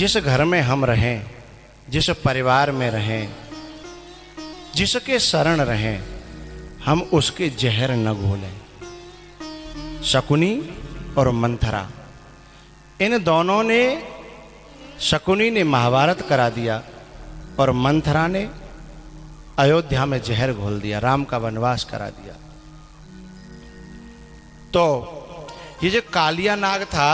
जिस घर में हम रहें, जिस परिवार में रहें, जिसके शरण रहें, हम उसके जहर न घोलें। शकुनी और मंथरा, इन दोनों ने, शकुनी ने महाभारत करा दिया और मंथरा ने अयोध्या में जहर घोल दिया, राम का वनवास करा दिया। तो ये जो कालिया नाग था,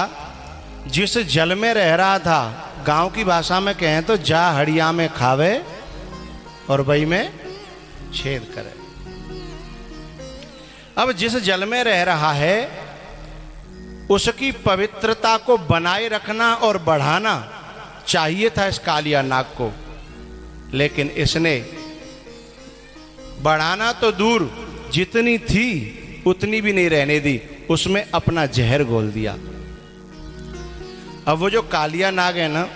जिस जल में रह रहा था, गांव की भाषा में कहें तो जा हड़िया में खावे और बई में छेद करे। अब जिस जल में रह रहा है उसकी पवित्रता को बनाए रखना और बढ़ाना चाहिए था इस कालिया नाग को, लेकिन इसने बढ़ाना तो दूर, जितनी थी उतनी भी नहीं रहने दी, उसमें अपना जहर घोल दिया। अब वो जो कालिया नाग है ना,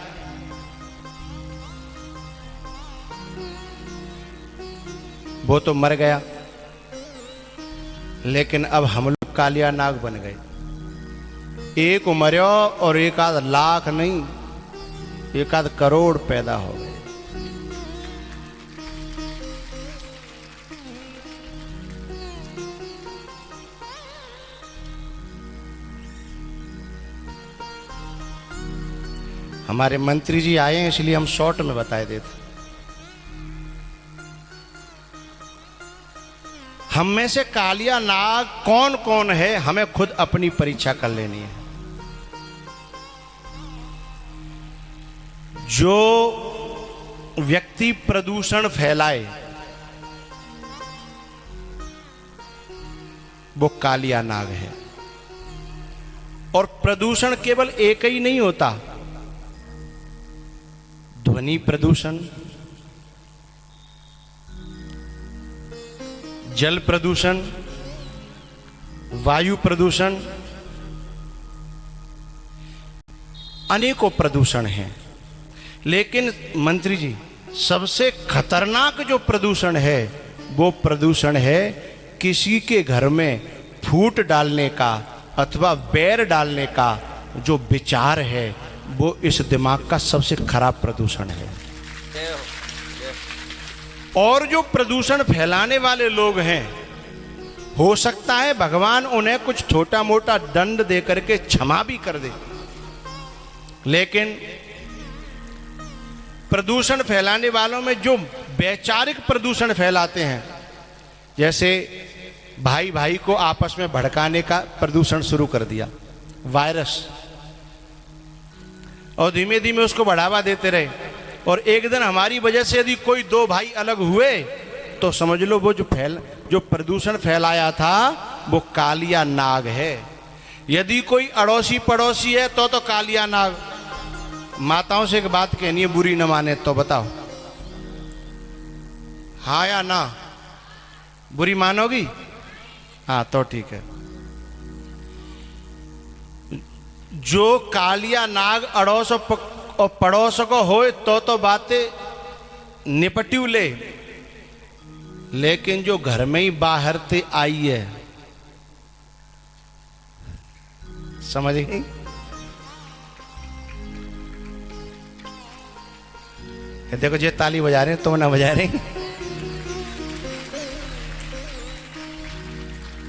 वो तो मर गया, लेकिन अब हम लोग कालिया नाग बन गए। एक मर्यो और एक आध लाख नहीं, एक आध करोड़ पैदा हो गए। हमारे मंत्री जी आए हैं इसलिए हम शॉर्ट में बताए देते। हम में से कालिया नाग कौन कौन है, हमें खुद अपनी परीक्षा कर लेनी है। जो व्यक्ति प्रदूषण फैलाए वो कालिया नाग है। और प्रदूषण केवल एक ही नहीं होता, ध्वनि प्रदूषण, जल प्रदूषण, वायु प्रदूषण, अनेकों प्रदूषण हैं। लेकिन मंत्री जी, सबसे खतरनाक जो प्रदूषण है वो प्रदूषण है किसी के घर में फूट डालने का अथवा बैर डालने का जो विचार है, वो इस दिमाग का सबसे खराब प्रदूषण है। और जो प्रदूषण फैलाने वाले लोग हैं, हो सकता है भगवान उन्हें कुछ छोटा मोटा दंड दे करके क्षमा भी कर दे, लेकिन प्रदूषण फैलाने वालों में जो वैचारिक प्रदूषण फैलाते हैं, जैसे भाई भाई को आपस में भड़काने का प्रदूषण शुरू कर दिया, वायरस, और धीमे धीमे उसको बढ़ावा देते रहे, और एक दिन हमारी वजह से यदि कोई दो भाई अलग हुए तो समझ लो वो जो प्रदूषण फैलाया था वो कालिया नाग है। यदि कोई अड़ोसी पड़ोसी है तो कालिया नाग। माताओं से एक बात कहनी है, बुरी न माने तो बताओ, हाँ या ना? बुरी मानोगी? हाँ तो ठीक है। जो कालिया नाग अड़ोस और पड़ोस को हो तो बातें निपट्यू ले, लेकिन जो घर में ही बाहर ते आई है, समझ गई? देखो जे ताली बजा रहे हैं तो ना बजा रहे।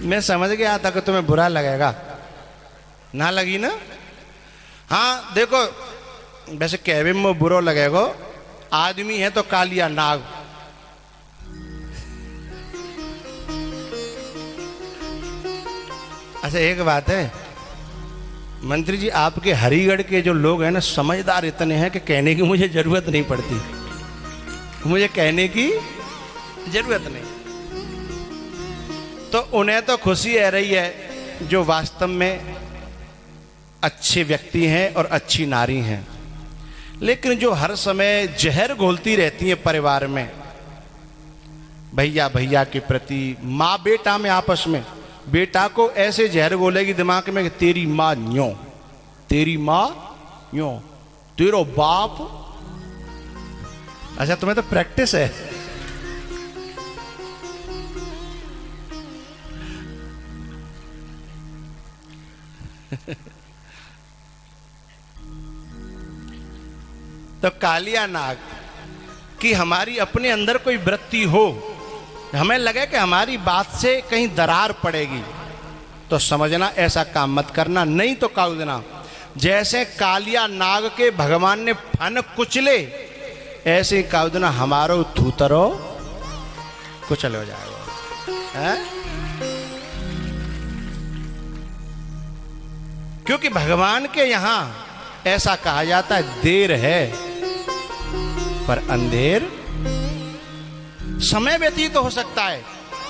मैं समझ गया था कि तुम्हें बुरा लगेगा, ना लगी ना? हाँ देखो, वैसे कहवे में बुरा लगेगा, आदमी है तो कालिया नाग। अच्छा एक बात है मंत्री जी, आपके हरिगढ़ के जो लोग हैं ना, समझदार इतने हैं कि कहने की मुझे जरूरत नहीं पड़ती, मुझे कहने की जरूरत नहीं। तो उन्हें तो खुशी रह रही है जो वास्तव में अच्छे व्यक्ति हैं और अच्छी नारी हैं, लेकिन जो हर समय जहर घोलती रहती हैं परिवार में, भैया भैया के प्रति, माँ बेटा में आपस में, बेटा को ऐसे जहर घोलेगी दिमाग में कि तेरी माँ न्यो, तेरी माँ न्यो, तेरो बाप। अच्छा तुम्हें तो प्रैक्टिस है। तो कालिया नाग कि हमारी अपने अंदर कोई वृत्ति हो, हमें लगे कि हमारी बात से कहीं दरार पड़ेगी, तो समझना ऐसा काम मत करना, नहीं तो कूदना। जैसे कालिया नाग के भगवान ने फन कुचले, ऐसे ही कूदना हमारो थूतरो कुचल हो जाएगा, है? क्योंकि भगवान के यहां ऐसा कहा जाता है, देर है पर अंधेर, समय व्यतीत हो सकता है।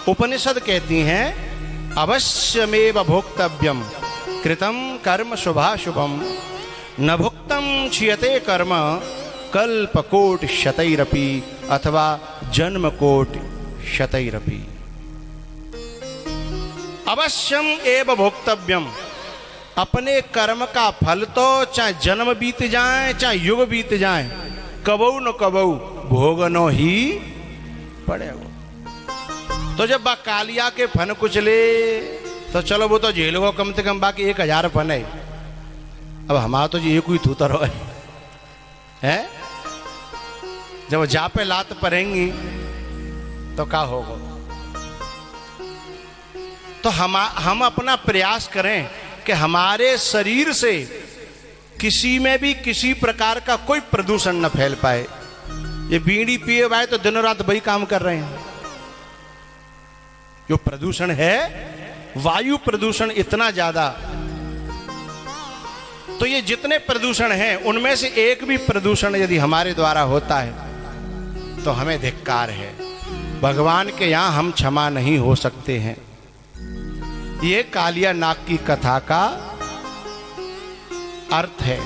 उपनिषद कहती हैं अवश्यमेव भोक्तव्यम कृतम कर्म शुभाशुभम न भुक्तम क्षीयते कर्म कल्पकोटि शतैरपि अथवा जन्मकोटि शतैरपि। अवश्यम एव भोक्तव्यम, अपने कर्म का फल तो चाहे जन्म बीत जाए चाहे युग बीत जाए, कबऊ न कबऊ भोगनो ही पड़े वो। तो जब बा कालिया के फन कुचले तो चलो वो तो झेलो को कम से कम बाकी 1000 फन है, अब हमारा तो जी एक ही थूतर है। जब जा पे लात पड़ेंगी तो क्या होगा? तो हम अपना प्रयास करें कि हमारे शरीर से किसी में भी किसी प्रकार का कोई प्रदूषण न फैल पाए। ये बीड़ी पिए हुए तो दिन रात वही काम कर रहे हैं। जो प्रदूषण है, वायु प्रदूषण इतना ज्यादा, तो ये जितने प्रदूषण हैं उनमें से एक भी प्रदूषण यदि हमारे द्वारा होता है तो हमें धिक्कार है। भगवान के यहां हम क्षमा नहीं हो सकते हैं। ये कालिया नाग की कथा का अर्थ है।